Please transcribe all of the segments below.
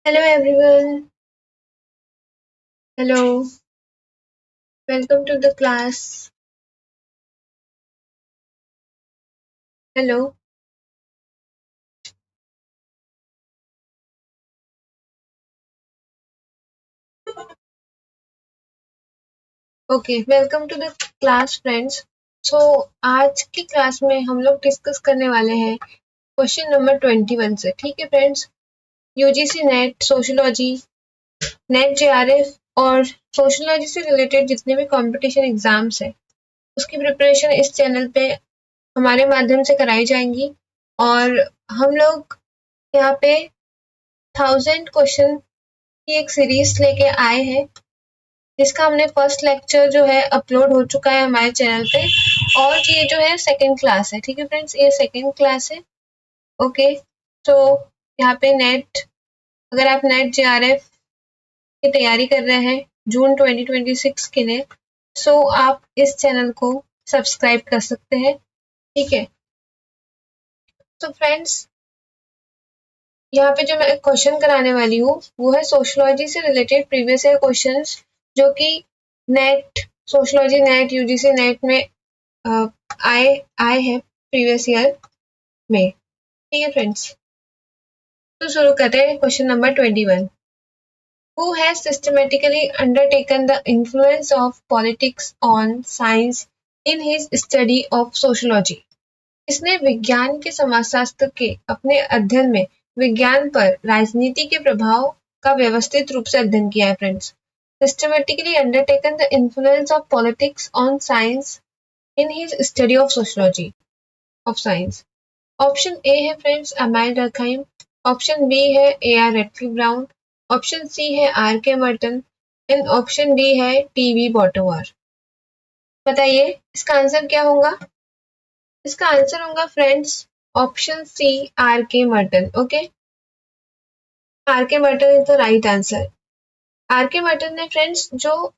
Hello everyone. Hello. Welcome to the class. Hello. Okay welcome to the class friends. So आज की class में हम लोग discuss करने वाले हैं क्वेश्चन नंबर 21 से। ठीक है friends, UGC net sociology, net JRF और सोशियोलॉजी से रिलेटेड जितने भी कंपटीशन एग्जाम्स हैं उसकी प्रिपरेशन इस चैनल पे हमारे माध्यम से कराई जाएंगी। और हम लोग यहाँ पे 1000 क्वेश्चन की एक सीरीज लेके आए हैं जिसका हमने फर्स्ट लेक्चर जो है अपलोड हो चुका है हमारे चैनल पे। और ये जो है सेकंड क्लास है। ठीक है फ्रेंड्स, ये सेकंड क्लास है। ओके, तो यहाँ पे नेट, अगर आप नेट जेआरएफ की तैयारी कर रहे हैं जून 2026 के लिए, सो आप इस चैनल को सब्सक्राइब कर सकते हैं। ठीक है, तो फ्रेंड्स यहाँ पे जो मैं क्वेश्चन कराने वाली हूँ वो है सोशियोलॉजी से रिलेटेड प्रीवियस ईयर क्वेश्चंस, जो कि net sociology net UGC net में आए आए हैं प्रीवियस ईयर में। ठीक है फ्रेंड्स, तो शुरू करते हैं question number 21। Who has systematically undertaken the influence of politics on science in his study of sociology? इसने विज्ञान के समाजशास्त्र के अपने अध्ययन में विज्ञान पर राजनीति के प्रभाव का व्यवस्थित रूप से अध्ययन किया है friends. Systematically undertaken the influence of politics on science in his study of sociology of science. Option A है friends Emile Durkheim, option B है A R Radcliffe Brown, option C है R K Merton and option D है T V Bottomore. बताइए इसका answer क्या होगा? इसका आंसर होगा friends option C R K Merton. Okay, R K Merton is the right answer. R K Merton ने फ्रेंड्स जो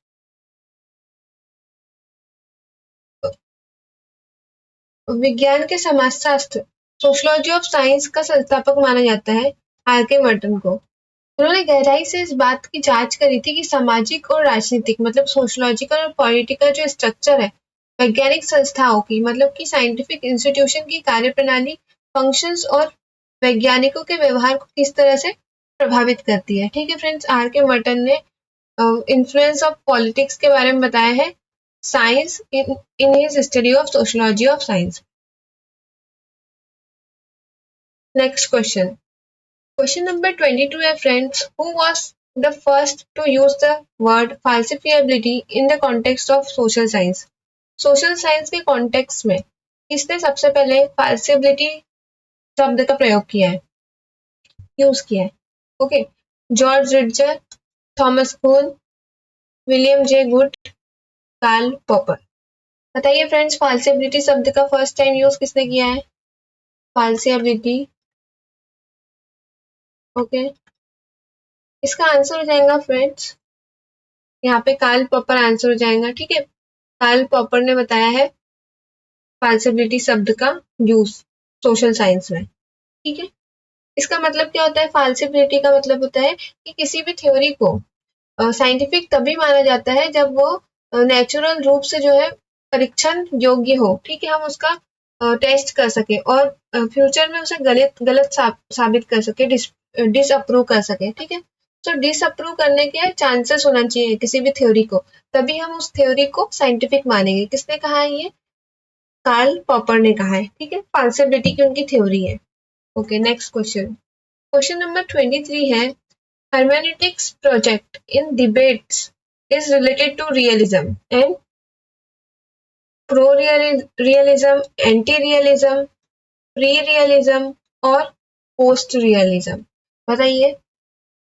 विज्ञान के समाजशास्त्र सोशियोलॉजी ऑफ साइंस का संस्थापक माना जाता है आर के मर्टन को। उन्होंने गहराई से इस बात की जांच करी थी कि सामाजिक और राजनीतिक मतलब सोशियोलॉजिकल और पॉलिटिकल जो स्ट्रक्चर है वैज्ञानिक संस्थाओं की मतलब कि साइंटिफिक इंस्टीट्यूशन की कार्यप्रणाली, फंक्शंस और वैज्ञानिकों के व्यवहार को किस तरह से प्रभावित करती है। ठीक है फ्रेंड्स, आर के मर्टन ने इन्फ्लुएंस ऑफ पॉलिटिक्स के बारे में बताया है science in his study of sociology of science. Next question, question number 22 है friends, who was the first to use the word falsifiability in the context of social science? Social science के context में किसने सबसे पहले फाल्सिबिलिटी शब्द का प्रयोग किया है, यूज किया है? Okay, George Ritzer, Thomas Kuhn, William J Goode, Karl Popper. बताइए फ्रेंड्स फाल्सिबिलिटी शब्द का फर्स्ट टाइम यूज किसने किया है? फाल्सिबिलिटी। ओके, इसका आंसर हो जाएगा फ्रेंड्स यहाँ पे कार्ल पॉपर आंसर हो जाएगा। ठीक है, कार्ल पॉपर ने बताया है फाल्सिबिलिटी शब्द का यूज सोशल साइंस में। ठीक है, इसका मतलब क्या होता है? फाल्सिबिलिटी का मतलब होता है कि किसी भी थ्योरी को साइंटिफिक तभी माना जाता है जब वो नेचुरल रूप से जो है परीक्षण योग्य हो। ठीक है, हम उसका टेस्ट कर सके और फ्यूचर में उसे गलत गलत साबित कर सके, डिसअप्रूव कर सके। ठीक है, तो डिसअप्रूव करने के चांसेस होना चाहिए किसी भी थ्योरी को, तभी हम उस थ्योरी को साइंटिफिक मानेंगे। किसने कहा है ये? कार्ल पॉपर ने कहा है। ठीक है, फाल्सिबिलिटी की उनकी थ्योरी है। Okay, next question, question number 23 है, hermeneutics project in debates is related to realism and pro-realism, anti-realism, pre-realism और post-realism। बताइए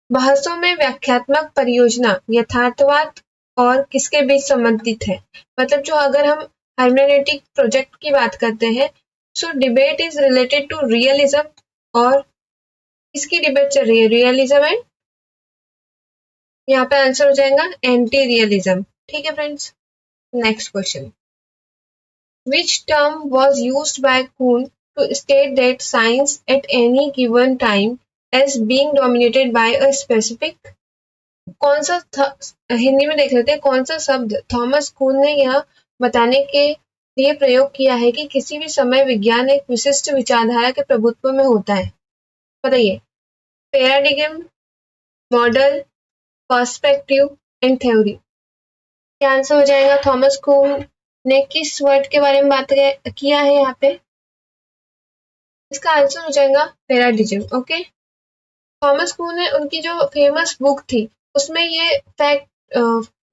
बहसों में व्याख्यात्मक परियोजना यथार्थवाद और किसके बीच संबंधित है? मतलब जो अगर हम hermeneutic प्रोजेक्ट की बात करते हैं, so debate is related to realism और किसकी डिबेट चल रही है? रियलिज्म एंड यहाँ पे आंसर हो जाएगा एंटी रियलिज्म। ठीक है friends, next question, which term was used by Kuhn to state that science at any given time as being dominated by a specific। कौन सा हिंदी में देख लेते हैं, कौन सा शब्द थॉमस कुन ने यह बताने के लिए प्रयोग किया है कि किसी भी समय विज्ञान एक विशिष्ट विचारधारा के प्रभुत्व में होता है। बताइए। Paradigm, model, perspective and theory. क्या आंसर हो जाएगा? थॉमस कुन ने किस वर्ड के बारे में बात किया है यहाँ पे? इसका आंसर हो जाएगा पैराडिगम। ओके। थॉमस कुन ने उनकी जो फेमस बुक थी उसमें ये फैक्ट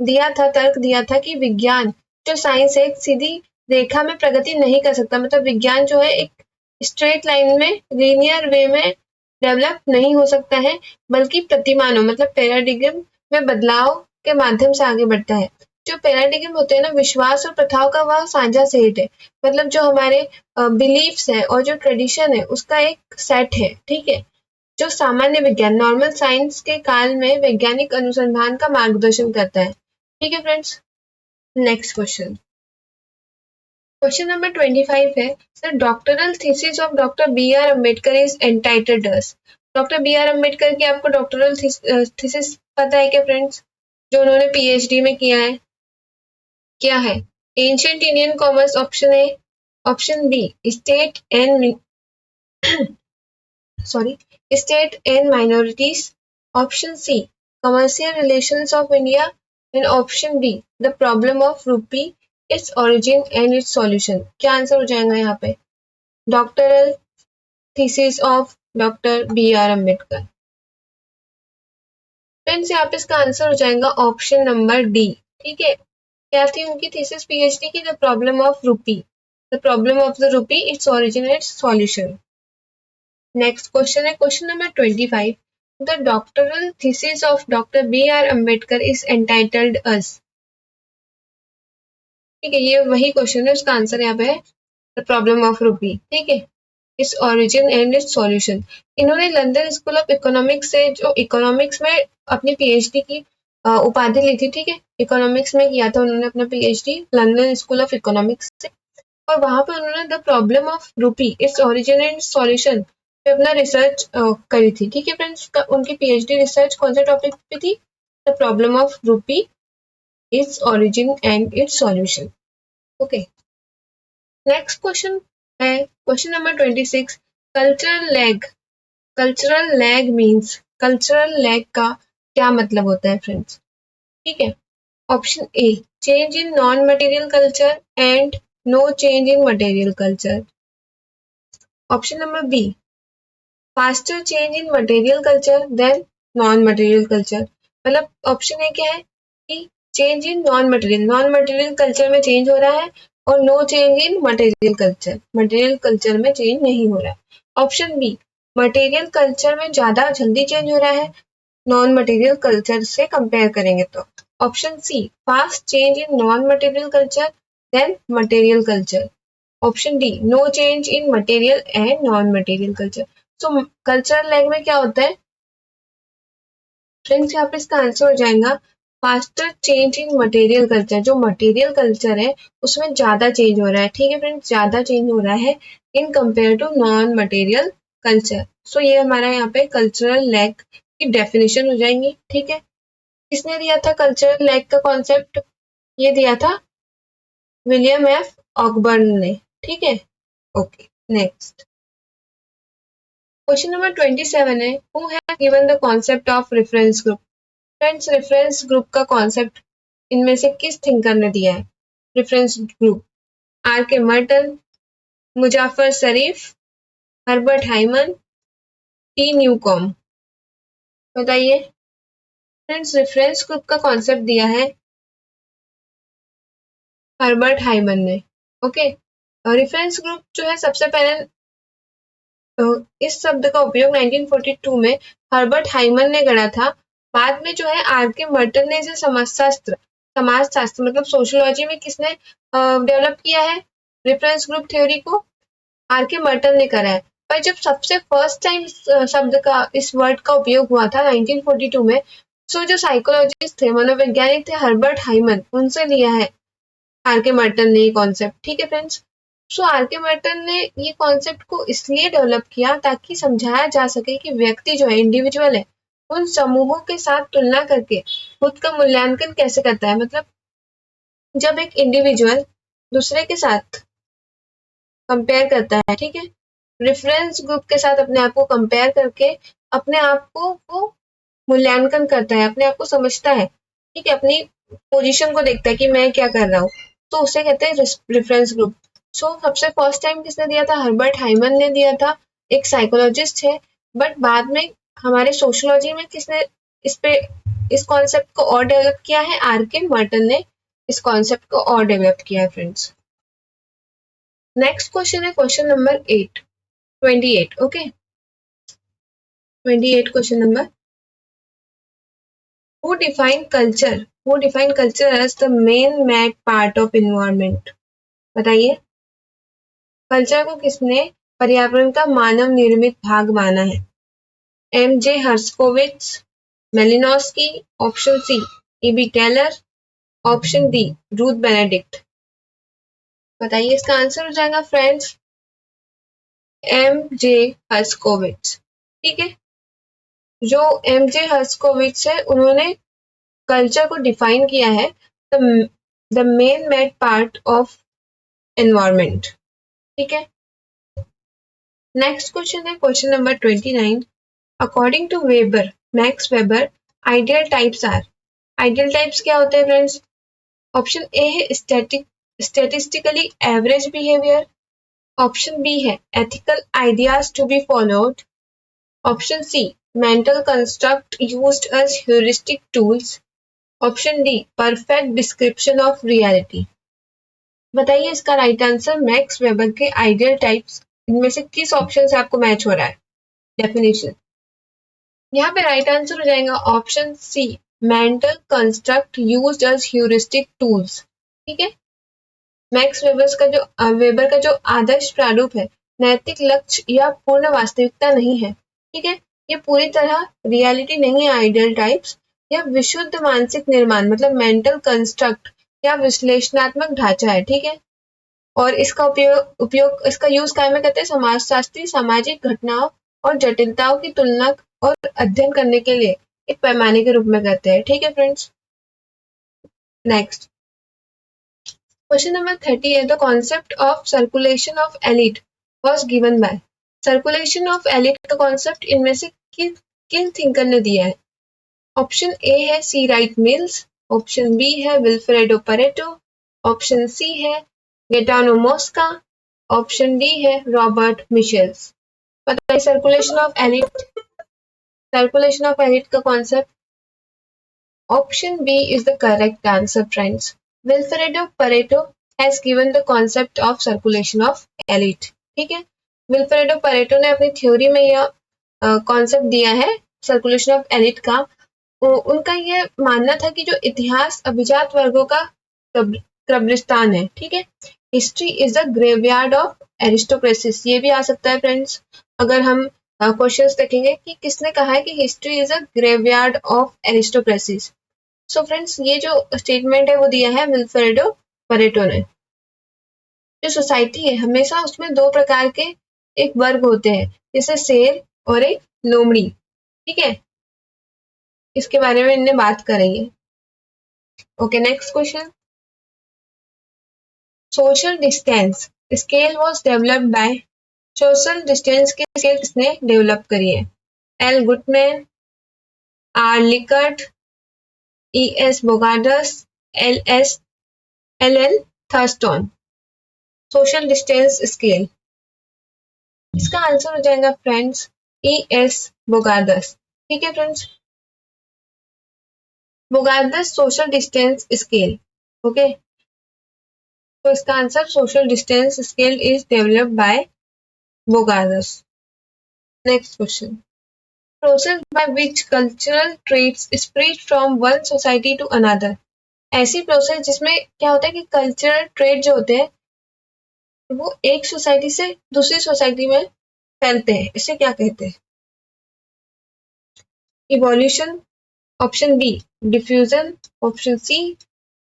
दिया था, तर्क दिया था कि विज्ञान जो साइंस है एक सीधी रेखा में प्रगति नहीं कर सकता। मतलब विज्ञान जो है एक स्ट्रेट लाइन में, लीनियर वे में डेवलप नहीं हो सकता है, बल्कि प्रतिमानों मतलब पैराडिगम में बदलाव के माध्यम से आगे बढ़ता है। जो पैराडिगम होते हैं ना, विश्वास और प्रथाओं का वह साझा सेट है। मतलब जो हमारे बिलीफ्स है और जो ट्रेडिशन है उसका एक सेट है, ठीक है, जो सामान्य विज्ञान नॉर्मल साइंस के काल में वैज्ञानिक अनुसंधान का मार्गदर्शन करता है। ठीक है friends. Next question, question number 25 है, sir doctoral thesis of doctor B R Ambedkar is entitled as. Doctor B R Ambedkar की आपको डॉक्टरल थीसिस पता है क्या फ्रेंड्स, जो उन्होंने पीएचडी में किया है? क्या है? Ancient Indian commerce option A, option B state and state and minorities, option C commercial relations of India, and option D the problem of rupee, its origin and its solution। क्या answer हो जाएगा यहाँ पे? Doctoral thesis of doctor B R Ambedkar. Friends यहाँ पे इसका answer हो जाएगा ऑप्शन नंबर डी। ठीक है, क्या थी उनकी थीसिस पीएचडी की? The problem of rupee, the problem of the rupee, its origin, its solution. Next question है question number 25, the doctoral thesis of doctor B R Ambedkar is entitled as. ठीक है, ये वही क्वेश्चन है, उसका आंसर यहाँ पे है द प्रॉब्लम ऑफ रूपी। ठीक है, it's origin and its solution. इन्होंने लंदन स्कूल ऑफ इकोनॉमिक्स से, जो इकोनॉमिक्स में अपनी पीएचडी की उपाधि ली थी। ठीक है, इकोनॉमिक्स में किया था उन्होंने अपना PhD London school of economics से, और वहां पे उन्होंने the problem of rupee, its origin and solution पे अपना रिसर्च करी थी। ठीक है फ्रेंड्स, उनकी पीएचडी रिसर्च कौन से टॉपिक पे थी? The problem of rupee, its origin and its solution. Okay, next question है question number 26, cultural lag. Cultural lag means, cultural lag का क्या मतलब होता है फ्रेंड्स? ठीक है, option A change in non material culture and no change in material culture. Option number B faster change in material culture than non material culture. मतलब option A क्या है कि change in non material culture में change हो रहा है, और no change in material culture, material culture में चेंज नहीं हो रहा है। ऑप्शन बी मटेरियल कल्चर में ज्यादा जल्दी चेंज हो रहा है नॉन मटेरियल कल्चर से कंपेयर करेंगे तो। Option C fast change in non material culture then material culture. Option D no change in material and non material culture. तो कल्चरल लैग में क्या होता है फ्रेंड्स? यहाँ पे इसका आंसर हो जाएगा faster change in material culture. जो मटेरियल कल्चर है उसमें ज्यादा चेंज हो रहा है। ठीक है फ्रेंड्स, ज्यादा चेंज हो रहा है in compare to non material culture. So ये हमारा यहाँ पे कल्चरल लैग की डेफिनेशन हो जाएंगी। ठीक है, किसने दिया था कल्चरल लैग का कॉन्सेप्ट? ये दिया था विलियम एफ ऑकबर्न ने। ठीक है, ओके। नेक्स्ट क्वेश्चन नंबर 27 है, who has given the concept of reference group. Friends, reference group का कॉन्सेप्ट इनमें से किस थिंकर ने दिया है? Reference group are K Merton, Muzaffar Sharif, Herbert hymen, T Newcom. बताइए फ्रेंड्स, रेफरेंस ग्रुप का कॉन्सेप्ट दिया है हर्बर्ट हाइमन ने। ओके, रेफरेंस ग्रुप जो है सबसे पहले इस शब्द का उपयोग 1942 में हर्बर्ट हाइमन ने गढ़ा था। बाद में जो है आर के मर्टन ने इसे समाजशास्त्र मतलब सोशियोलॉजी में किसने डेवलप किया है रेफरेंस ग्रुप थ्योरी को? आर के मर्टन ने करा है। पर जब सबसे फर्स्ट टाइम शब्द का, इस वर्ड का उपयोग हुआ था 1942 में, सो जो साइकोलॉजिस्ट थे, मनोवैज्ञानिक थे हर्बर्ट हाइमन, उनसे लिया है आर के मर्टन ने ये कॉन्सेप्ट। ठीक है friends, so are K Merton ने ये कॉन्सेप्ट को इसलिए डेवलप किया ताकि समझाया जा सके कि व्यक्ति जो है, इंडिविजुअल है, उन समूहों के साथ तुलना करके खुद का मूल्यांकन कैसे करता है। मतलब जब एक इंडिविजुअल दूसरे के साथ कंपेयर करता है, ठीक है, रेफरेंस ग्रुप के साथ अपने आप को कंपेयर करके अपने आप को वो मूल्यांकन करता है, अपने आप को समझता है, ठीक है, अपनी पोजीशन को देखता है कि मैं क्या कर रहा हूँ, तो उसे कहते हैं रेफरेंस ग्रुप। सो सबसे फर्स्ट टाइम किसने दिया था? हर्बर्ट हाइमन ने दिया था, एक साइकोलॉजिस्ट है। बट बाद में हमारे सोशियोलॉजी में किसने इस पे इस कॉन्सेप्ट को और डेवलप किया है? आर के मर्टन ने इस कॉन्सेप्ट को और डेवलप किया है फ्रेंड्स। नेक्स्ट क्वेश्चन है question number 28, okay, 28 question number. Who define culture as the main mad part of environment? बताइए, कल्चर को किसने पर्यावरण का मानव निर्मित भाग माना है? M J Herskovits, Malinowski, option C E B Tylor, option D Ruth Benedict. बताइए, इसका आंसर हो जाएगा फ्रेंड्स एम जे हर्स्कोविट्स। ठीक है, जो एम जे हर्स्कोविट्स है उन्होंने कल्चर को डिफाइन किया है the man made part of environment. ठीक है, नेक्स्ट क्वेश्चन है question number 29। According to Weber, Max Weber, ideal types are. Ideal types क्या होते हैं फ्रेंड्स? ऑप्शन ए है statistically average behaviour, option B है ethical ideas to be followed, option C mental construct used as heuristic tools, option D perfect description of reality. बताइए, इसका right answer Max Weber के ideal types इनमें से किस option से आपको match हो रहा है? डेफिनेशन, यहाँ पे राइट आंसर हो जाएगा option C mental construct used as heuristic tools. ठीक है, मैक्स वेबर का जो आदर्श प्रारूप है नैतिक लक्ष्य या पूर्ण वास्तविकता नहीं है। ठीक है, ये पूरी तरह रियलिटी नहीं है। आइडियल टाइप्स यह विशुद्ध मानसिक निर्माण मतलब मेंटल कंस्ट्रक्ट या विश्लेषणात्मक ढांचा है। ठीक है, और इसका उपयोग इसका यूज काय में करते हैं? समाजशास्त्री सामाजिक घटनाओं और जटिलताओं की तुलना और अध्ययन करने के लिए एक पैमाने के रूप में करते हैं। ठीक है फ्रेंड्स, नेक्स्ट क्वेश्चन नंबर 30 है the concept of circulation of elite was given bye. Circulation of elite का कॉन्सेप्ट इनमें से किन थिंकर ने दिया है? ऑप्शन ए है C Wright Mills, option B है विल्फ्रेडो परेटो, ऑप्शन सी है गेटानो मोस्का, ऑप्शन डी है रॉबर्ट मिशेल्स। बताइए, सर्कुलेशन ऑफ एलिट का concept. Option B is the correct answer friends. Vilfredo Pareto has given the concept of circulation of elite. ठीक है, Vilfredo Pareto ने अपनी theory में यह कॉन्सेप्ट दिया है सर्कुलेशन ऑफ एलिट का। उनका ये मानना था कि जो इतिहास अभिजात वर्गों का कब्रिस्तान है। ठीक है, history is the graveyard of aristocracies. ये भी आ सकता है फ्रेंड्स, अगर हम क्वेश्चंस देखेंगे कि किसने कहा है कि history is a graveyard of aristocracies. So friends, ये जो स्टेटमेंट है वो दिया है विल्फ्रेडो परेटो ने। जो सोसाइटी है हमेशा उसमें दो प्रकार के एक वर्ग होते हैं, जैसे शेर और एक लोमड़ी। ठीक है, इसके बारे में इन्हें बात करेंगे। Okay, next question. Social distance scale was developed by. Social distance की स्केल किसने डेवलप करी है? L Guttman, R Likert, E S Bogardus, L L Thurstone. Social distance scale, इसका आंसर हो जाएगा फ्रेंड्स ई एस बोगार्डस। ठीक है friends, Bogardus social distance scale. Okay, तो इसका answer social distance scale is developed by Bogardus. Next question. Process by which cultural traits spread from one society to another. ऐसी process जिसमें क्या होता है कि कल्चरल ट्रेट जो होते हैं वो एक सोसाइटी से दूसरी सोसाइटी में फैलते हैं, इसे क्या कहते हैं? Evolution, option B diffusion, option C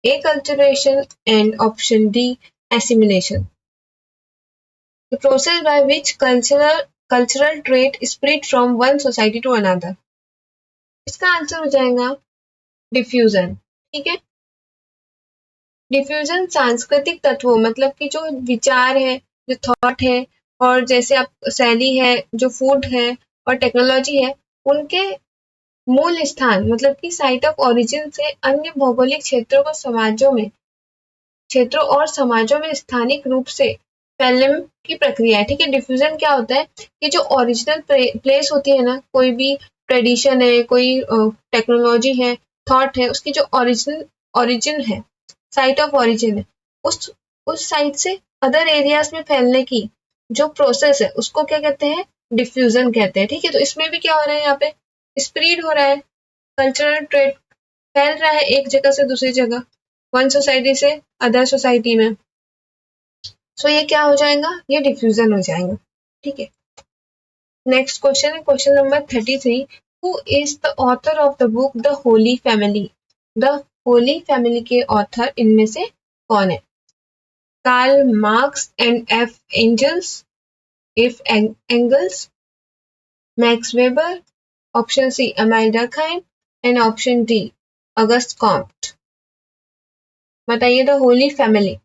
acculturation and option D assimilation. The process by which cultural trait spread from one society to another. इसका आंसर हो जाएगा डिफ्यूजन। ठीक है, डिफ्यूजन सांस्कृतिक तत्वों मतलब कि जो विचार है, जो थॉट है, और जैसे आप शैली है, जो फूड है और टेक्नोलॉजी है, उनके मूल स्थान मतलब कि साइट ऑफ ओरिजिन से अन्य भौगोलिक क्षेत्रों और समाजों में स्थानिक रूप से फैलने की प्रक्रिया है। ठीक है, डिफ्यूजन क्या होता है कि जो ओरिजिनल प्लेस होती है ना, कोई भी ट्रेडिशन है, कोई टेक्नोलॉजी है, थॉट है, उसकी जो ओरिजिन है, साइट ऑफ ओरिजिन है, उस साइट से अदर एरियाज में फैलने की जो प्रोसेस है उसको क्या कहते हैं, डिफ्यूजन कहते हैं। ठीक है, तो इसमें भी क्या हो रहा है, यहाँ पे स्प्रेड हो रहा है, कल्चरल ट्रेड फैल रहा है एक जगह से दूसरी जगह, वन सोसाइटी से अदर सोसाइटी में। सो ये क्या हो जाएगा, ये डिफ्यूजन हो जाएगा। ठीक है, नेक्स्ट क्वेश्चन है question number 33। Who is the author of the book the holy family? The holy family के ऑथर इनमें से कौन है? Karl Marx and Engels, Max Weber, option C Emile Durkheim and option D Auguste Comte. बताइए the holy family.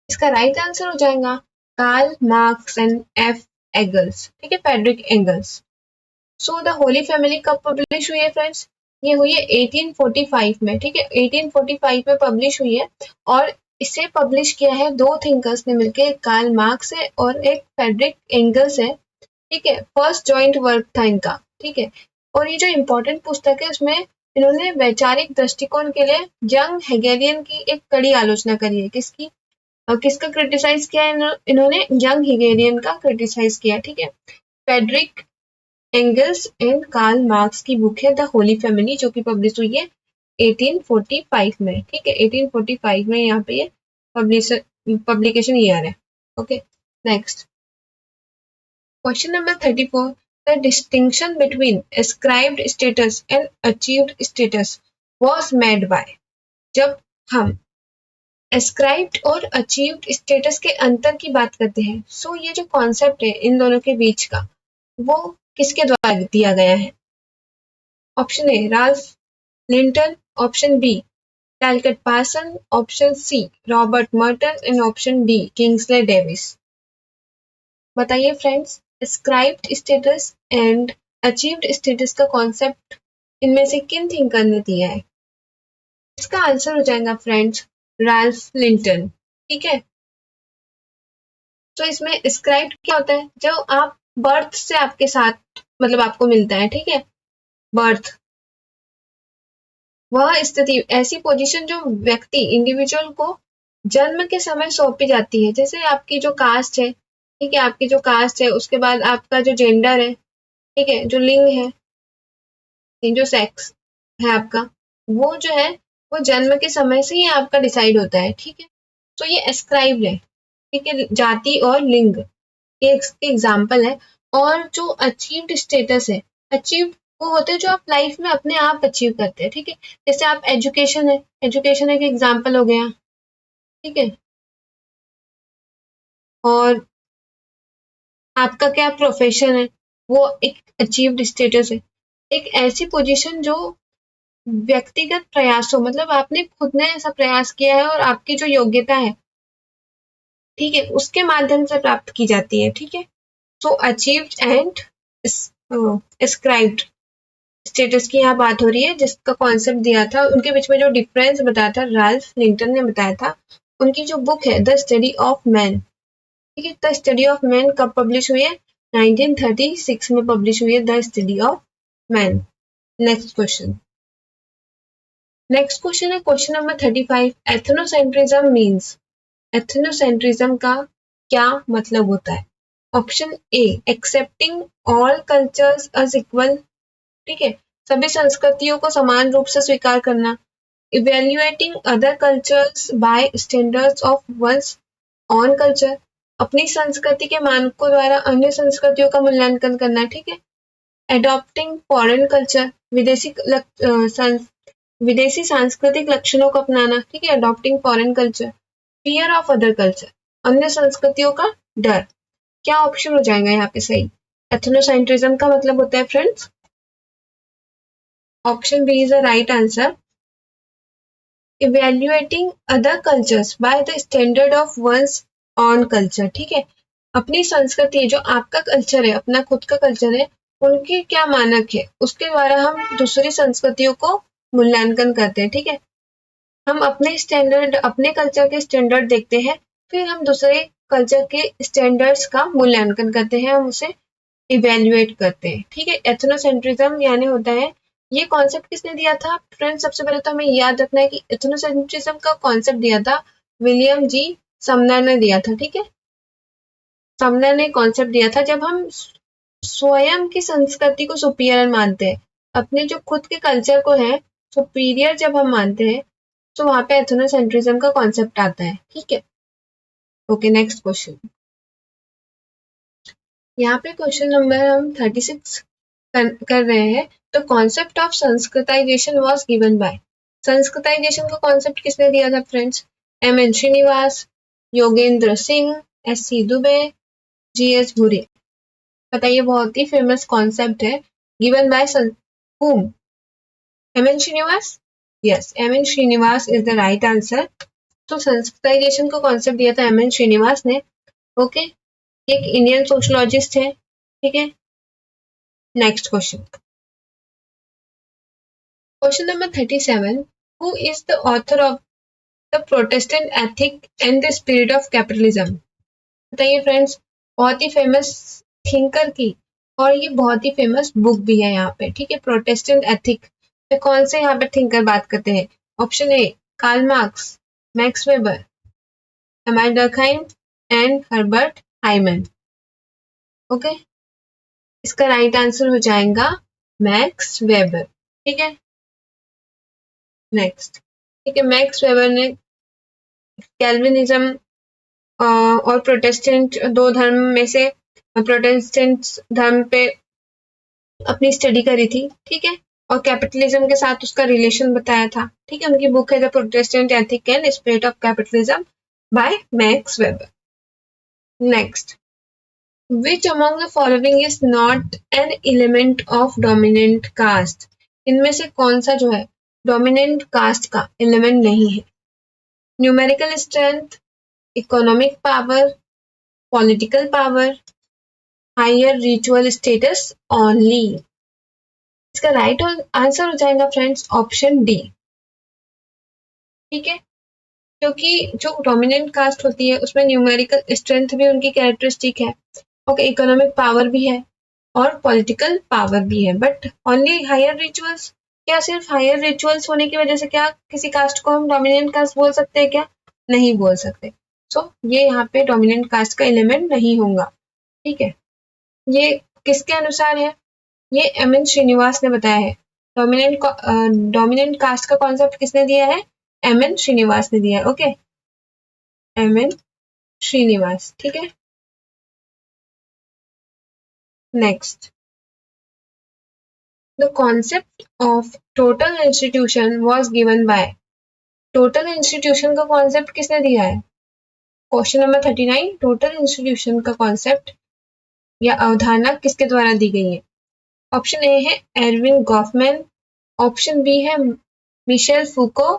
इसका right answer हो जाएगा Karl Marx and F Engels. ठीक है, Frederick Engels. So the holy family कब publish हुई है friends? ये हुई है 1845 में। ठीक है, 1845 में पब्लिश हुई है और इसे पब्लिश किया है दो थिंकर्स ने मिलकर, एक कार्ल मार्क्स है और एक फ्रेडरिक एंगल्स है। ठीक है, फर्स्ट जॉइंट वर्क था इनका। ठीक है, और ये जो इम्पोर्टेंट पुस्तक है उसमें इन्होंने वैचारिक दृष्टिकोण के लिए यंग हेगेलियन की एक कड़ी आलोचना करी है। किसकी? किसका क्रिटिसाइज किया है इन्होंने? यंग हेगेलियन का क्रिटिसाइज किया। ठीक है, Frederick Engels and Karl Marx की बुक है द होली फैमिली, जो कि पब्लिश हुई है 1845 में। ठीक है, 1845 में यहाँ पे ये पब्लिकेशन ईयर है। Okay, next question number 34। The distinction between ascribed status and achieved status was made by. जब हम एस्क्राइब्ड और अचीव्ड स्टेटस के अंतर की बात करते हैं, सो ये जो कॉन्सेप्ट है इन दोनों के बीच का, वो किसके द्वारा दिया गया है? Option A Ralph Linton, option B Talcott Parson, option C Robert Merton and option D Kingsley Davis. बताइए friends, ascribed status and achieved status का कॉन्सेप्ट इनमें से किन थिंकर ने दिया है? इसका आंसर हो जाएगा फ्रेंड्स राल्फ लिंटन। ठीक है, तो इसमें स्क्राइब्ड क्या होता है? जो आप बर्थ से आपके साथ मतलब आपको मिलता है। ठीक है, बर्थ वह स्थिति, ऐसी पोजीशन जो व्यक्ति इंडिविजुअल को जन्म के समय सौंपी जाती है। जैसे आपकी जो कास्ट है, ठीक है, आपकी जो कास्ट है, उसके बाद आपका जो जेंडर है, ठीक है, जो लिंग है, जो सेक्स है आपका, वो जो है वो जन्म के समय से ही आपका डिसाइड होता है। ठीक है, तो ये एस्क्राइब्ड है। ठीक है, जाति और लिंग एक एग्जाम्पल है। और जो अचीव्ड स्टेटस है, अचीव्ड वो होते हैं जो आप लाइफ में अपने आप अचीव करते हैं। ठीक है, जैसे आप एजुकेशन है, एजुकेशन एक एग्जाम्पल हो गया। ठीक है, और आपका क्या प्रोफेशन है, वो एक अचीव्ड स्टेटस है। एक ऐसी पोजीशन जो व्यक्तिगत प्रयासों मतलब आपने खुद ने ऐसा प्रयास किया है और आपकी जो योग्यता है, ठीक है, उसके माध्यम से प्राप्त की जाती है। ठीक है, सो अचीव्ड एंड एस्क्राइब्ड स्टेटस की यहाँ बात हो रही है, जिसका कॉन्सेप्ट दिया था, उनके बीच में जो डिफरेंस बताया था राल्फ लिंटन ने बताया था। उनकी जो बुक है द स्टडी ऑफ मैन, ठीक है, द स्टडी ऑफ मैन कब पब्लिश हुई है? 1936 में पब्लिश हुई है the study of man. Next question है question number 35। Ethnocentrism means. Ethnocentrism का क्या मतलब होता है? Option A accepting all cultures as equal, ठीक है, सभी संस्कृतियों को समान रूप से स्वीकार करना। Evaluating other cultures by standards of one's own culture, अपनी संस्कृति के मानकों द्वारा अन्य संस्कृतियों का मूल्यांकन करना। ठीक है, एडॉप्टिंग फॉरेन कल्चर, विदेशी सांस्कृतिक लक्षणों को अपनाना। ठीक है, adopting foreign culture. Fear of other culture, अन्य संस्कृतियों का डर। क्या ऑप्शन हो जाएगा यहाँ पे सही? एथनोसेंट्रिज्म का मतलब होता है friends, option B is the right answer, evaluating other cultures by the standard of one's own culture. ठीक है, अपनी संस्कृति, जो आपका कल्चर है, अपना खुद का कल्चर है, उनकी क्या मानक है, उसके द्वारा हम दूसरी संस्कृतियों को मूल्यांकन करते हैं। ठीक है, हम अपने स्टैंडर्ड, अपने कल्चर के स्टैंडर्ड देखते हैं, फिर हम दूसरे कल्चर के स्टैंडर्ड्स का मूल्यांकन करते हैं, हम उसे इवेल्युएट करते हैं। ठीक है, एथनोसेंट्रिज्म यानी होता है, ये कॉन्सेप्ट किसने दिया था फ्रेंड्स? सबसे पहले तो हमें याद रखना है कि एथनोसेंट्रिज्म का कॉन्सेप्ट दिया था विलियम जी समनर ने दिया था। ठीक है, समनर ने कॉन्सेप्ट दिया था, जब हम स्वयं की संस्कृति को सुपीरियर मानते हैं, अपने जो खुद के कल्चर को है सुपीरियर जब हम मानते हैं, तो वहां पे एथनोसेंट्रिज्म का कॉन्सेप्ट आता है। ठीक है, ओके नेक्स्ट क्वेश्चन। यहाँ पे क्वेश्चन नंबर हम 36 कर रहे हैं। The concept of Sanskritization was given by, Sanskritization का कॉन्सेप्ट किसने दिया था friends? M N Srinivas, Yogendra Singh, S C Dube, G S Ghurye. बताइए, बहुत ही फेमस कॉन्सेप्ट है, given by whom? M N Srinivas? Yes, M N Srinivas is the right answer. तो संस्कृताइजेशन का कॉन्सेप्ट दिया था एम एन श्रीनिवास ने। ओके, एक इंडियन सोशोलॉजिस्ट है। ठीक है, next question. Question number 37, who is the author of the Protestant ethic and the spirit of capitalism? बताइए फ्रेंड्स, बहुत ही फेमस थिंकर की, और ये बहुत ही फेमस बुक भी है यहाँ पे। ठीक है, प्रोटेस्टेंट एथिक पे कौन से यहाँ पे थिंकर बात करते हैं? Option A Karl Marx, Max Weber, Emile Durkheim and Herbert Hyman. Okay, इसका राइट आंसर हो जाएगा मैक्स वेबर। ठीक है, नेक्स्ट। ठीक है, मैक्स वेबर ने कैल्विनिज्म और प्रोटेस्टेंट, दो धर्म में से प्रोटेस्टेंट धर्म पे अपनी स्टडी करी थी। ठीक है, और कैपिटलिज्म के साथ उसका रिलेशन बताया था। ठीक है, उनकी बुक है the Protestant ethic and spirit of capitalism by Max Weber. Next, which among the following is not an element of dominant caste? इनमें से कौन सा जो है डोमिनेंट कास्ट का एलिमेंट नहीं है? Numerical strength, economic power, political power, higher ritual status only. इसका राइट आंसर हो जाएगा फ्रेंड्स ऑप्शन डी। ठीक है, क्योंकि जो डोमिनेंट कास्ट होती है उसमें न्यूमेरिकल स्ट्रेंथ भी उनकी कैरेक्टरिस्टिक है, ओके, इकोनॉमिक पावर भी है और पॉलिटिकल पावर भी है, बट ओनली हायर रिचुअल्स। क्या सिर्फ हायर रिचुअल्स होने की वजह से क्या किसी कास्ट को हम डोमिनेंट कास्ट बोल सकते हैं क्या? नहीं बोल सकते। सो ये यहाँ पे डोमिनेंट कास्ट का एलिमेंट नहीं होगा। ठीक है, ये किसके अनुसार है? ये एम एन श्रीनिवास ने बताया है। डोमिनेंट कास्ट का कॉन्सेप्ट किसने दिया है? एम एन श्रीनिवास ने दिया है। Okay, M N Srinivas. ठीक है, next, the concept of total institution was given by, total institution का कॉन्सेप्ट किसने दिया है? क्वेश्चन नंबर 39, टोटल इंस्टीट्यूशन का कॉन्सेप्ट या अवधारणा किसके द्वारा दी गई है? ऑप्शन ए है एरविन गॉफमैन, ऑप्शन बी है Michel Foucault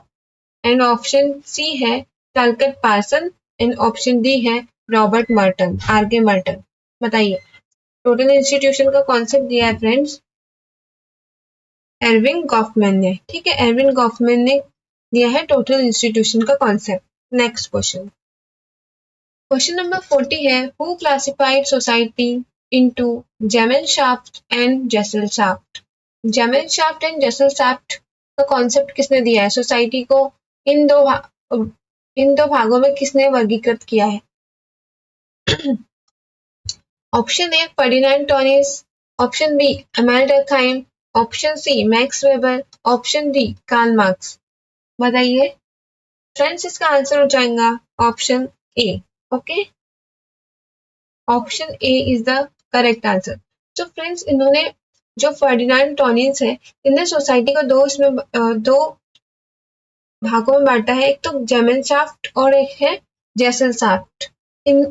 and option C है Talcott Parson and option D है रॉबर्ट मर्टन, आरके मर्टन। बताइए, टोटल इंस्टीट्यूशन का कॉन्सेप्ट दिया है फ्रेंड्स एरविन गॉफमैन ने। ठीक है, एरविन गॉफमैन ने दिया है टोटल इंस्टीट्यूशन का concept. Next question, question number 40 है, who classified society into Gemeinschaft and Gesellschaft? Gemeinschaft and Gesellschaft का कॉन्सेप्ट किसने दिया है? सोसाइटी को इन दो भागों में किसने वर्गीकृत किया है? Option A Ferdinand Tonnies, option B Emile Durkheim, option C Max Weber, option D Karl Marx. बताइए फ्रेंड्स, इसका आंसर हो जाएगा option A. Okay, option A is the correct answer. तो फ्रेंड्स, इन्होंने जो फर्डिनेंड टोनिस है, इन्हें सोसाइटी को दो भागों में बांटा है, एक तो जेमेनशाफ्ट और एक है जेसलशाफ्ट। इन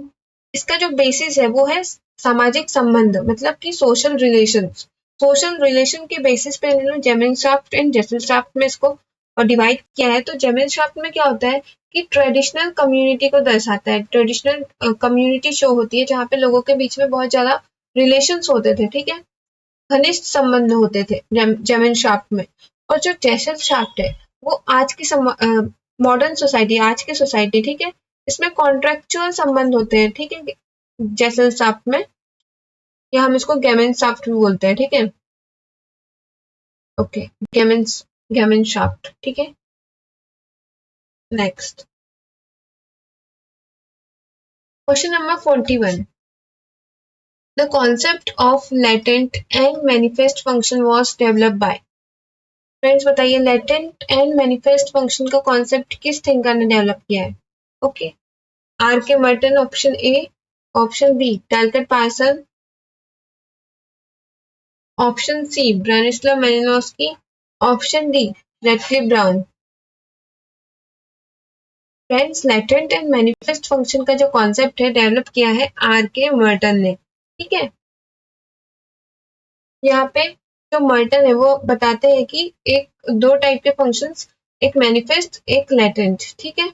इसका जो बेसिस है वो है सामाजिक संबंध, मतलब कि सोशल रिलेशंस। सोशल रिलेशन के बेसिस पे इन्होंने जेमिन्सक्राफ्ट एंड जेसलस्क्राफ्ट में इसको डिवाइड किया है। तो जेमिन्सक्राफ्ट में क्या होता है कि ट्रेडिशनल कम्युनिटी को दर्शाता है, ट्रेडिशनल कम्युनिटी शो होती है जहाँ पे लोगों के बीच में बहुत ज्यादा रिलेशंस होते थे, ठीक है, घनिष्ठ संबंध होते थे जेमिन्सक्राफ्ट में। और जो जेसलस्क्राफ्ट है वो आज की मॉडर्न सोसाइटी, आज की सोसाइटी, ठीक है, इसमें कॉन्ट्रेक्चुअल संबंध होते हैं, ठीक है, जेसलस्क्राफ्ट में, या हम इसको गेमिन्सक्राफ्ट भी बोलते हैं, ठीक है। ओके, गेमिन्सक्राफ्ट, ठीक है। Next question number 41, the concept of latent and manifest function was developed by. Friends बताइए, लेटेंट एंड मैनिफेस्ट फंक्शन का कॉन्सेप्ट किस थिंकर ने डेवलप किया है? Okay, R K Merton option A, option B Talcott Parson, option C Bronislaw Malinowski, option D Radcliffe Brown. Friends, latent and manifest function का जो concept है develop किया है आर के मर्टन ने, ठीक है। यहाँ पे जो मर्टन है वो बताते हैं कि एक दो टाइप के फंक्शंस, एक मैनिफेस्ट एक लेटेंट, ठीक है।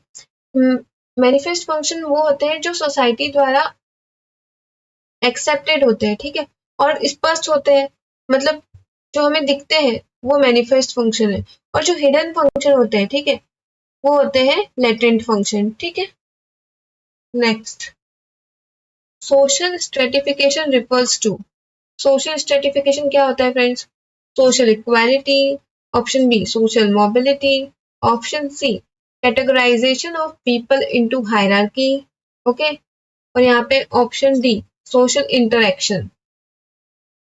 मैनिफेस्ट फंक्शन वो होते हैं जो सोसाइटी द्वारा एक्सेप्टेड होते हैं, ठीक है, और स्पष्ट होते हैं, मतलब जो हमें दिखते हैं वो मैनिफेस्ट फंक्शन है, और जो हिडन फंक्शन होते हैं, ठीक है, वो होते हैं लेटेंट फंक्शन, ठीक है। Next, social stratification refers to. Social stratification क्या होता है friends? Social equality, option B social mobility, option C categorization of people into hierarchy, okay, और यहाँ पे option D social interaction.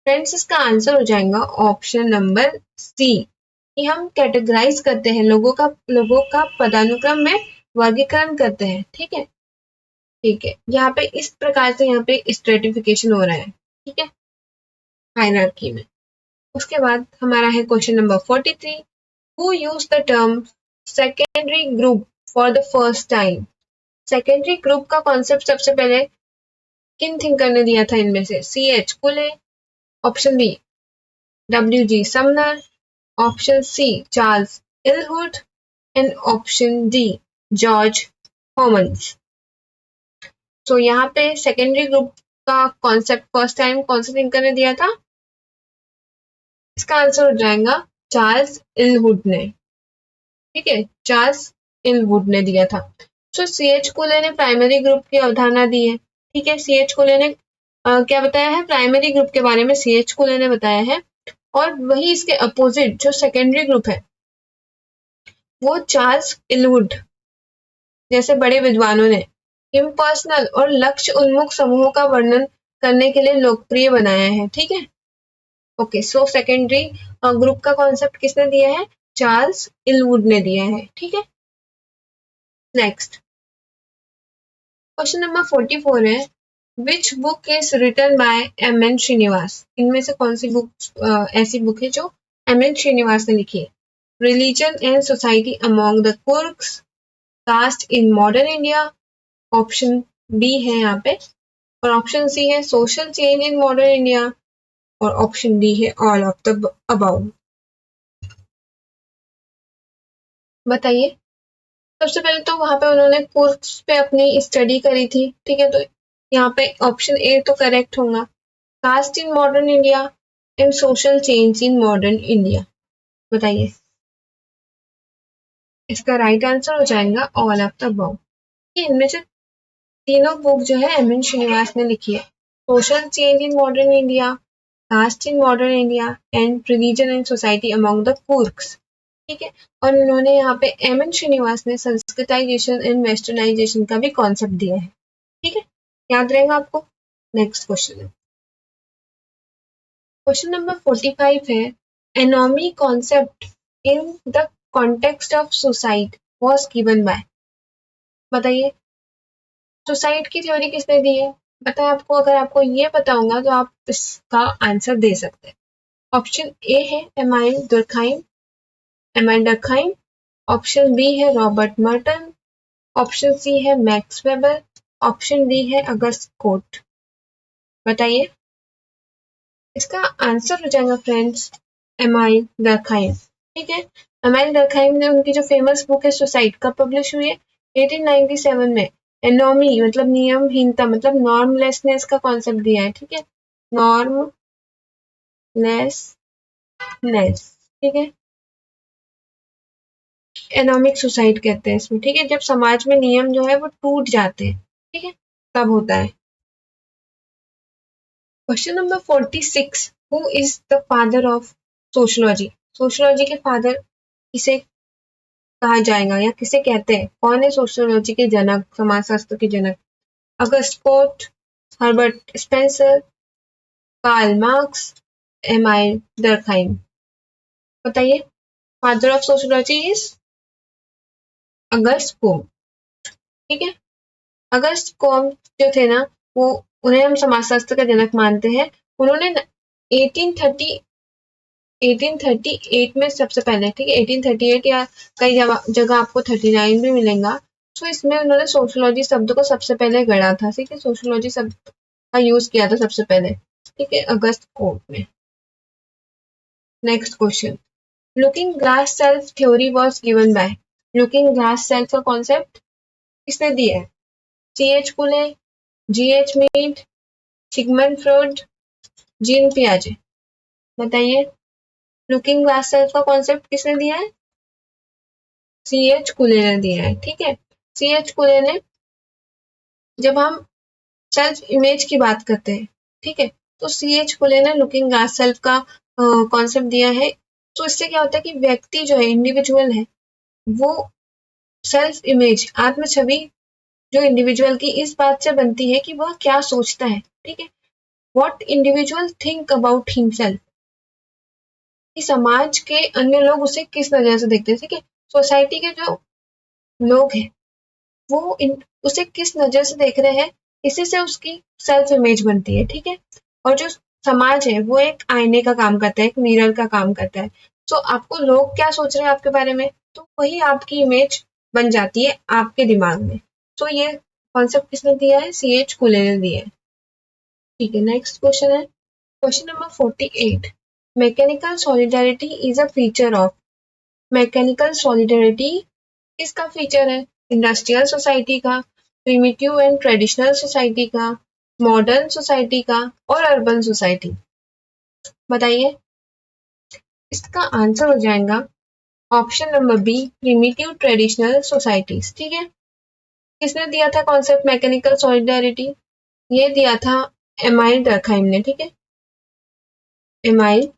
Friends, इसका आंसर हो जाएगा ऑप्शन नंबर सी, कि हम कैटेगराइज करते हैं, लोगों का पदानुक्रम में वर्गीकरण करते हैं, ठीक है। ठीक है, यहाँ पे इस प्रकार से यहाँ पे स्ट्रेटिफिकेशन हो रहा है, ठीक है, हायरार्की में। उसके बाद हमारा है question number 43, who use the term secondary group for the first time. Secondary group का कॉन्सेप्ट सबसे पहले किन थिंकर ने दिया था इनमें से? C H Cooley, option B W G Sumner, option C Charles Ellwood, and option D George Homans. तो यहाँ पे सेकेंडरी ग्रुप का कॉन्सेप्ट फर्स्ट टाइम कौन से थिंकर ने दिया था? इसका आंसर हो जाएगा चार्ल्स इलहुड ने, ठीक है, चार्ल्स इलहुड ने दिया था। सो सी एच कुले ने प्राइमरी ग्रुप की अवधारणा दी है, ठीक है, सी एच कुले ने क्या बताया है? प्राइमरी ग्रुप के बारे में सी एच कुले ने बताया है। और वही इसके अपोजिट जो सेकेंडरी ग्रुप है वो चार्ल्स इलहुड जैसे बड़े विद्वानों ने इम्पर्सनल और लक्ष्य उन्मुख समूहों का वर्णन करने के लिए लोकप्रिय बनाया है, ठीक है। ओके, सो सेकेंडरी ग्रुप का कॉन्सेप्ट किसने दिया है? चार्ल्स इलवुड ने दिया है, ठीक है। नेक्स्ट क्वेश्चन नंबर 44 है, which book is written by M N Srinivas. इनमें से कौन सी बुक ऐसी बुक है जो एम एन श्रीनिवास ने लिखी है? Religion and society among the Coorgs, caste in modern India, option B है यहाँ पे, और ऑप्शन सी है social change in modern India, और ऑप्शन डी है ऑल ऑफ द अबाउ। बताइए। सबसे पहले तो वहां पे उन्होंने कोर्स पे अपनी स्टडी करी थी, ठीक है, तो यहाँ पे ऑप्शन ए तो करेक्ट होगा, caste in modern India and social change in modern India. बताइए, इसका राइट आंसर हो जाएगा ऑल ऑफ द अबाउ। इनमें से तीनों बुक जो है एम एन श्रीनिवास ने लिखी है, social change in modern India, caste in modern India, and religion and society among the Coorgs, ठीक है। और उन्होंने यहाँ पे एम एन श्रीनिवास ने संस्कृताइजेशन एंड वेस्टर्नाइजेशन का भी कॉन्सेप्ट दिया है, ठीक है, याद रहेगा आपको। नेक्स्ट क्वेश्चन है, क्वेश्चन नंबर 45 है, anomie concept in the context of suicide was given bye. बताइए, सुसाइड की थ्योरी किसने दी है? पता है आपको? अगर आपको ये पता होगा तो आप इसका आंसर दे सकते हैं। ऑप्शन ए है Emile Durkheim, Emile Durkheim, option B है रॉबर्ट मर्टन, ऑप्शन सी है मैक्स वेबर, ऑप्शन डी है अगस्त कोट। बताइए। इसका आंसर हो जाएगा फ्रेंड्स एमाइल डर्कहाइम। ठीक है, एमाइल डर्कहाइम ने उनकी जो फेमस बुक है सुसाइड कब पब्लिश हुई है? 1897 में। एनोमी मतलब नियमहीनता मतलब नॉर्मलेसनेस का कॉन्सेप्ट दिया है। ठीक है, नॉर्मलेसनेस। ठीक है, एनोमिक सुसाइड कहते हैं इसमें। ठीक है, जब समाज में नियम जो है वो टूट जाते हैं। ठीक है, तब होता है। Question number 46, who is the father of sociology? Sociology के फादर किसे कहा जाएगा या किसे कहते हैं? कौन है सोशियोलॉजी के जनक, समाजशास्त्र के जनक? Auguste Comte, Herbert Spencer, Karl Marx, Emile Durkheim. बताइए। Father of sociology is Auguste Comte. ठीक है, अगस्त कोट जो थे ना, वो उन्हें हम समाजशास्त्र का जनक मानते हैं। उन्होंने 1830 1838 में सबसे पहले, ठीक है, 1838 या कई जगह आपको 39 भी मिलेगा। तो इसमें उन्होंने सोशियोलॉजी शब्द को सबसे पहले गढ़ा था। ठीक है, सोशियोलॉजी शब्द का यूज किया था सबसे पहले। ठीक है, अगस्त कोट में। Next question, looking glass self theory was given by. Looking glass self का कॉन्सेप्ट किसने दिया है? C H. Cooley, G H. Mead, Sigmund Freud, Jean पियाजे। बताइए। लुकिंग ग्लास सेल्फ का कॉन्सेप्ट किसने दिया है? सी.एच. कुले ने दिया है। ठीक है, सी.एच. कुले ने, जब हम सेल्फ इमेज की बात करते हैं, ठीक है, तो सी.एच. कुले ने लुकिंग ग्लास सेल्फ का कॉन्सेप्ट दिया है। तो इससे क्या होता है कि व्यक्ति जो है, इंडिविजुअल है, वो सेल्फ इमेज, आत्म छवि जो इंडिविजुअल की इस बात से बनती है कि वह क्या सोचता है। ठीक है, what individual think about himself, कि समाज के अन्य लोग उसे किस नजर से देखते हैं। ठीक है, सोसाइटी के जो लोग हैं वो उसे किस नजर से देख रहे हैं, इसी से उसकी सेल्फ इमेज बनती है। ठीक है, और जो समाज है वो एक आईने का काम करता है, एक मिरर का काम करता है। तो आपको लोग क्या सोच रहे हैं आपके बारे में, तो वही आपकी इमेज बन जाती है आपके दिमाग में। तो ये कॉन्सेप्ट किसने दिया है? सी.एच. कुले ने दिया है। ठीक है, नेक्स्ट क्वेश्चन है question number 48, mechanical solidarity is a feature of. Mechanical solidarity किसका फीचर है? इंडस्ट्रियल सोसाइटी का, प्रिमिटिव एंड ट्रेडिशनल सोसाइटी का, मॉडर्न सोसाइटी का, और अर्बन सोसाइटी। बताइए। इसका आंसर हो जाएगा option number B, primitive traditional societies. ठीक है, किसने दिया था कॉन्सेप्ट मैकेनिकल सॉलिडारिटी? ये दिया था एमाइल डर्कहाइम ने। ठीक है, एमाइल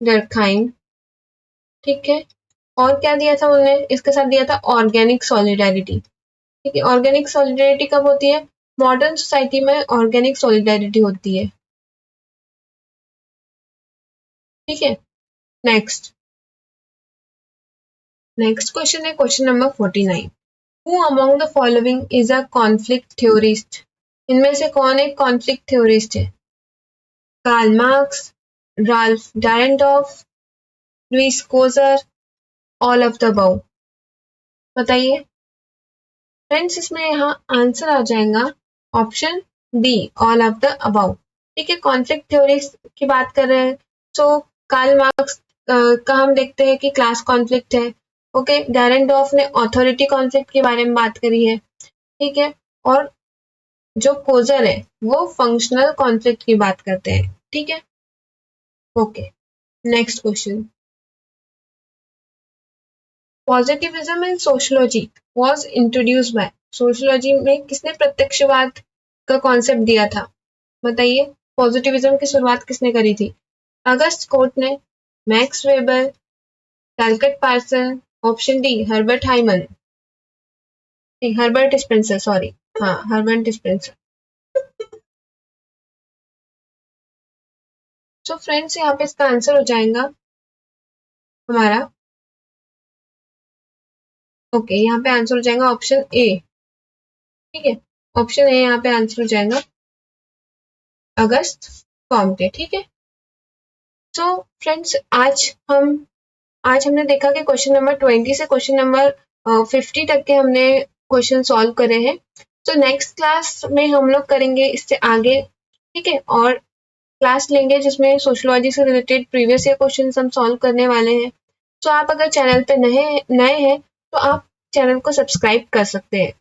डर्कहाइम। ठीक है, और क्या दिया था उन्होंने? इसके साथ दिया था ऑर्गेनिक सॉलिडारिटी। ठीक है, ऑर्गेनिक सॉलिडारिटी कब होती है? मॉडर्न सोसाइटी में ऑर्गेनिक सॉलिडारिटी होती है। ठीक है, नेक्स्ट क्वेश्चन है question number 49, who among the following is a conflict theorist? इनमें से कौन एक कॉन्फ्लिक्ट थ्योरिस्ट है? Karl Marx, Ralf Dahrendorf, Lewis Coser, all of the above. बताइए। फ्रेंड्स, इसमें यहाँ आंसर आ जाएगा option D, all of the above. ठीक है, कॉन्फ्लिक्ट थ्योरी की बात कर रहे हैं तो कार्ल मार्क्स का हम देखते हैं कि क्लास कॉन्फ्लिक्ट है। ओके, डैरेंडॉर्फ ने ऑथोरिटी कॉन्फ्लिक्ट के बारे में बात करी है। ठीक है, और जो कोजर है वो फंक्शनल कॉन्फ्लिक्ट की बात करते हैं। ठीक है, okay, next question, positivism in sociology was introduced by. Sociology में किसने प्रत्यक्षवाद का कॉन्सेप्ट दिया था? बताइए। पॉजिटिविज्म की शुरुआत किसने करी थी? अगस्त कोट ने, Max Weber, Talcott Parson, option D Herbert Hyman, Herbert Spencer, sorry, हाँ, हर्बर्ट स्पेंसर। सो फ्रेंड्स, यहाँ पे इसका आंसर हो जाएगा हमारा, ओके, यहाँ पे आंसर हो जाएगा ऑप्शन ए। ठीक है, ऑप्शन ए यहाँ पे आंसर हो जाएगा अगस्त कॉम्टे। ठीक है, तो फ्रेंड्स, आज हमने देखा कि क्वेश्चन नंबर 20 से क्वेश्चन नंबर 50 तक के हमने क्वेश्चन सॉल्व करे हैं। तो नेक्स्ट क्लास में हम लोग करेंगे इससे आगे, ठीक है, और क्लास लेंगे जिसमें सोशियोलॉजी से रिलेटेड प्रीवियस ईयर क्वेश्चन हम सॉल्व करने वाले हैं। तो आप अगर चैनल पे नए हैं तो आप चैनल को सब्सक्राइब कर सकते हैं,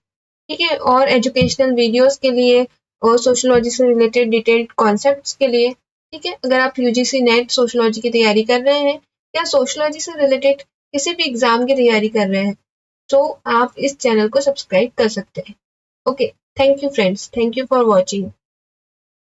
ठीक है, और एजुकेशनल वीडियोस के लिए और सोशियोलॉजी से रिलेटेड डिटेल्ड कॉन्सेप्ट्स के लिए, ठीक है, अगर आप यूजीसी नेट सोशियोलॉजी की तैयारी कर रहे हैं या सोशियोलॉजी से रिलेटेड किसी भी एग्जाम की तैयारी कर रहे हैं तो आप इस चैनल को सब्सक्राइब कर सकते हैं। Okay, thank you friends, thank you for watching.